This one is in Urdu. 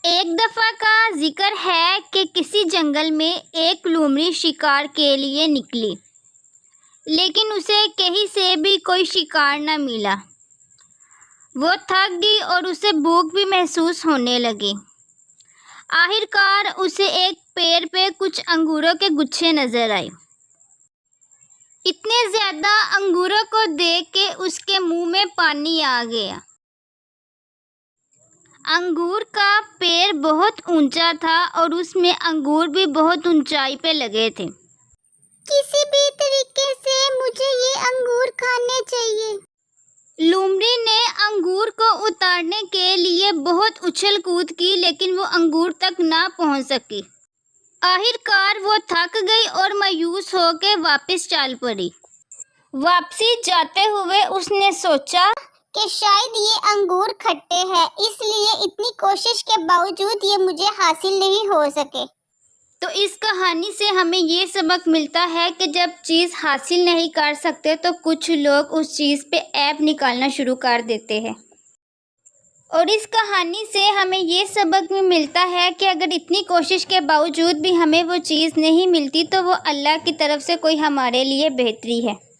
ایک دفعہ کا ذکر ہے کہ کسی جنگل میں ایک لومڑی شکار کے لیے نکلی، لیکن اسے کہیں سے بھی کوئی شکار نہ ملا۔ وہ تھک گئی اور اسے بھوک بھی محسوس ہونے لگی۔ آخر کار اسے ایک پیڑ پہ کچھ انگوروں کے گچھے نظر آئے۔ اتنے زیادہ انگوروں کو دیکھ کے اس کے منہ میں پانی آ گیا۔ انگور کا پیڑ بہت اونچا تھا اور اس میں انگور بھی بہت اونچائی پہ لگے تھے۔ کسی بھی طریقے سے مجھے یہ انگور کھانے چاہیے۔ لومڑی نے انگور کو اتارنے کے لیے بہت اچھل کود کی، لیکن وہ انگور تک نہ پہنچ سکی۔ آخر کار وہ تھک گئی اور مایوس ہو کے واپس چل پڑی۔ واپسی جاتے ہوئے اس نے سوچا کہ شاید یہ انگور کھٹے ہیں، اس لیے اتنی کوشش کے باوجود یہ مجھے حاصل نہیں ہو سکے۔ تو اس کہانی سے ہمیں یہ سبق ملتا ہے کہ جب چیز حاصل نہیں کر سکتے تو کچھ لوگ اس چیز پہ عیب نکالنا شروع کر دیتے ہیں۔ اور اس کہانی سے ہمیں یہ سبق بھی ملتا ہے کہ اگر اتنی کوشش کے باوجود بھی ہمیں وہ چیز نہیں ملتی تو وہ اللہ کی طرف سے کوئی ہمارے لیے بہتری ہے۔